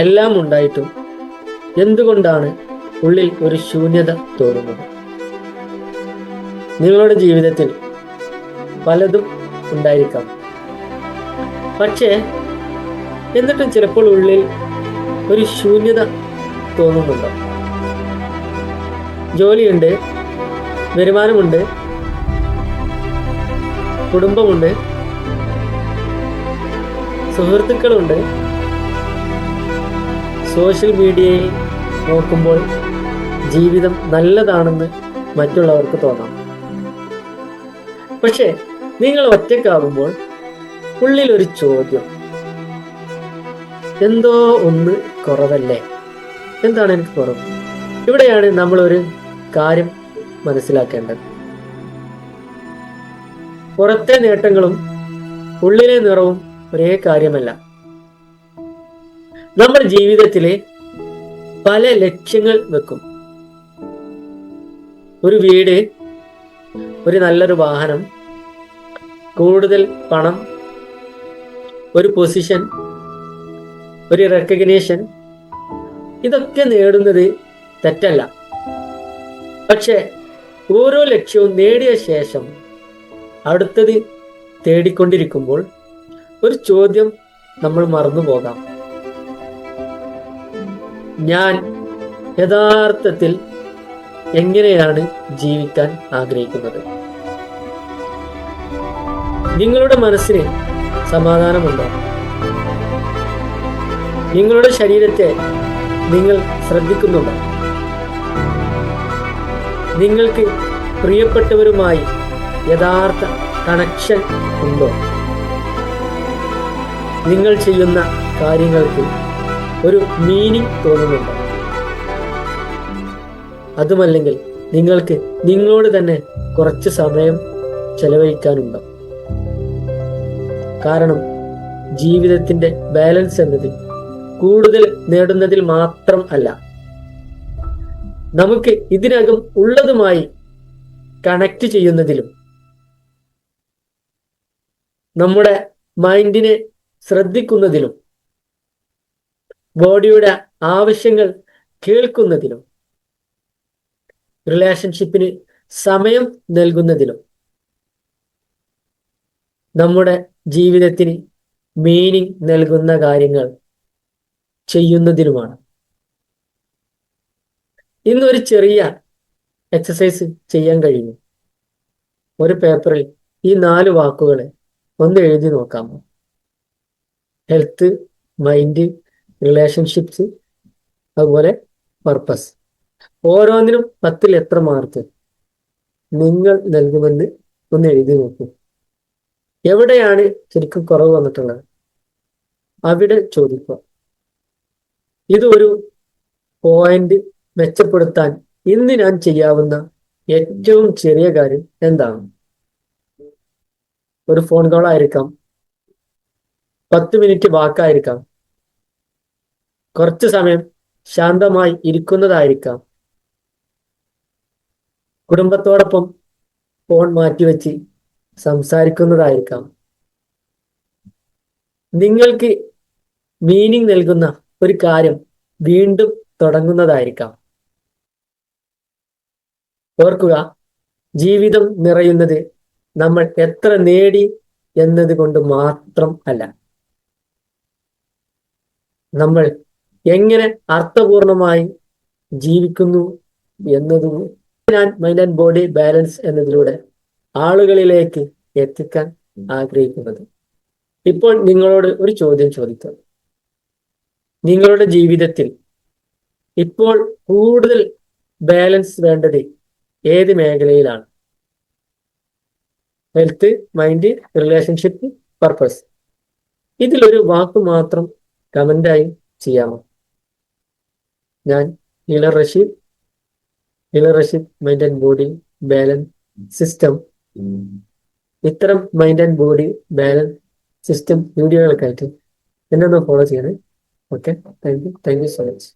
എല്ലാം ഉണ്ടായിട്ടും എന്തുകൊണ്ടാണ് ഉള്ളിൽ ഒരു ശൂന്യത തോന്നുന്നത്? നിങ്ങളുടെ ജീവിതത്തിൽ പലതും ഉണ്ടായിരിക്കാം, പക്ഷേ എന്നിട്ടും ചിലപ്പോൾ ഉള്ളിൽ ഒരു ശൂന്യത തോന്നുന്നുണ്ടോ? ജോലിയുണ്ട്, വരുമാനമുണ്ട്, കുടുംബമുണ്ട്, സുഹൃത്തുക്കളുണ്ട്. സോഷ്യൽ മീഡിയയിൽ നോക്കുമ്പോൾ ജീവിതം നല്ലതാണെന്ന് മറ്റുള്ളവർക്ക് തോന്നാം. പക്ഷെ നിങ്ങൾ ഒറ്റയ്ക്കാവുമ്പോൾ ഉള്ളിലൊരു ചോദ്യം, എന്തോ ഒന്ന് കുറവല്ലേ? എന്താണ് എനിക്ക് കുറവ്? ഇവിടെയാണ് നമ്മളൊരു കാര്യം മനസ്സിലാക്കേണ്ടത്. പുറത്തെ നേട്ടങ്ങളും ഉള്ളിലെ നിറവും ഒരേ കാര്യമല്ല. നമ്മൾ ജീവിതത്തിലെ പല ലക്ഷ്യങ്ങൾ വെക്കും. ഒരു വീട്, ഒരു നല്ലൊരു വാഹനം, കൂടുതൽ പണം, ഒരു പൊസിഷൻ, ഒരു റെക്കഗ്നീഷൻ, ഇതൊക്കെ നേടുന്നത് തെറ്റല്ല. പക്ഷെ ഓരോ ലക്ഷ്യവും നേടിയ ശേഷം അടുത്തത് തേടിക്കൊണ്ടിരിക്കുമ്പോൾ ഒരു ചോദ്യം നമ്മൾ മറന്നു പോകാം. ഞാൻ യഥാർത്ഥത്തിൽ എങ്ങനെയാണ് ജീവിക്കാൻ ആഗ്രഹിക്കുന്നത്? നിങ്ങളുടെ മനസ്സിന് സമാധാനമുണ്ടോ? നിങ്ങളുടെ ശരീരത്തെ നിങ്ങൾ ശ്രദ്ധിക്കുന്നുണ്ടോ? നിങ്ങൾക്ക് പ്രിയപ്പെട്ടവരുമായി യഥാർത്ഥ കണക്ഷൻ ഉണ്ടോ? നിങ്ങൾ ചെയ്യുന്ന കാര്യങ്ങൾക്ക് ഒരു മീനിങ് തോന്നുന്നുണ്ടോ? അതുമല്ലെങ്കിൽ നിങ്ങൾക്ക് നിങ്ങളോട് തന്നെ കുറച്ച് സമയം ചെലവഴിക്കാനുണ്ടോ? കാരണം ജീവിതത്തിന്റെ ബാലൻസ് എന്നത് കൂടുതൽ നേടുന്നതിൽ മാത്രം അല്ല, നമുക്ക് ഇതിനകം ഉള്ളതുമായി കണക്ട് ചെയ്യുന്നതിലും, നമ്മുടെ മൈൻഡിനെ ശ്രദ്ധിക്കുന്നതിലും, ബോഡിയുടെ ആവശ്യങ്ങൾ കേൾക്കുന്നതിലും, റിലേഷൻഷിപ്പിന് സമയം നൽകുന്നതിലും, നമ്മുടെ ജീവിതത്തിന് മീനിങ് നൽകുന്ന കാര്യങ്ങൾ ചെയ്യുന്നതിനുമാണ്. ഇന്നൊരു ചെറിയ എക്സസൈസ് ചെയ്യാൻ കഴിയുന്നു. ഒരു പേപ്പറിൽ ഈ 4 വാക്കുകൾ ഒന്ന് എഴുതി നോക്കാമോ? ഹെൽത്ത്, മൈൻഡ്, റിലേഷൻഷിപ്സ്, അതുപോലെ പർപ്പസ്. ഓരോന്നിനും 10-ൽ എത്ര മാർക്ക് നിങ്ങൾ നൽകുമെന്ന് ഒന്ന് എഴുതി നോക്കൂ. എവിടെയാണ് ശരിക്കും കുറവ് വന്നിട്ടുള്ളത് അവിടെ ചോദിക്കുക. ഇത് ഒരു പോയിന്റ് മെച്ചപ്പെടുത്താൻ ഇന്ന് ഞാൻ ചെയ്യാവുന്ന ഏറ്റവും ചെറിയ കാര്യം എന്താണ്? ഒരു ഫോൺ കോൾ ആയിരിക്കാം, 10 മിനിറ്റ് വാക്കായിരിക്കാം, കുറച്ചു സമയം ശാന്തമായി ഇരിക്കുന്നതായിരിക്കാം, കുടുംബത്തോടൊപ്പം ഫോൺ മാറ്റിവെച്ച് സംസാരിക്കുന്നതായിരിക്കാം, നിങ്ങൾക്ക് മീനിങ് നൽകുന്ന ഒരു കാര്യം വീണ്ടും തുടങ്ങുന്നതായിരിക്കാം. ഓർക്കുക, ജീവിതം നിറയുന്നത് നമ്മൾ എത്ര നേടി എന്നത് കൊണ്ട് മാത്രം അല്ല, നമ്മൾ എങ്ങനെ അർത്ഥപൂർണമായി ജീവിക്കുന്നു എന്നതും. ഞാൻ മൈൻഡ് ആൻഡ് ബോഡി ബാലൻസ് എന്നതിലൂടെ ആളുകളിലേക്ക് എത്തിക്കാൻ ആഗ്രഹിക്കുന്നത്. ഇപ്പോൾ നിങ്ങളോട് ഒരു ചോദ്യം ചോദിക്കാം. നിങ്ങളുടെ ജീവിതത്തിൽ ഇപ്പോൾ കൂടുതൽ ബാലൻസ് വേണ്ടത് ഏത് മേഖലയിലാണ്? Health, mind, relationship, purpose. ഇതിലൊരു വാക്ക് മാത്രം കമന്റായി ചെയ്യാമോ? ഞാൻ Rasheed, mind and body balance system. ഇത്തരം mind and body balance system വീഡിയോകൾക്കായിട്ട് എന്നെ ഒന്ന് ഫോളോ ചെയ്യണേ. Okay, thank you so much.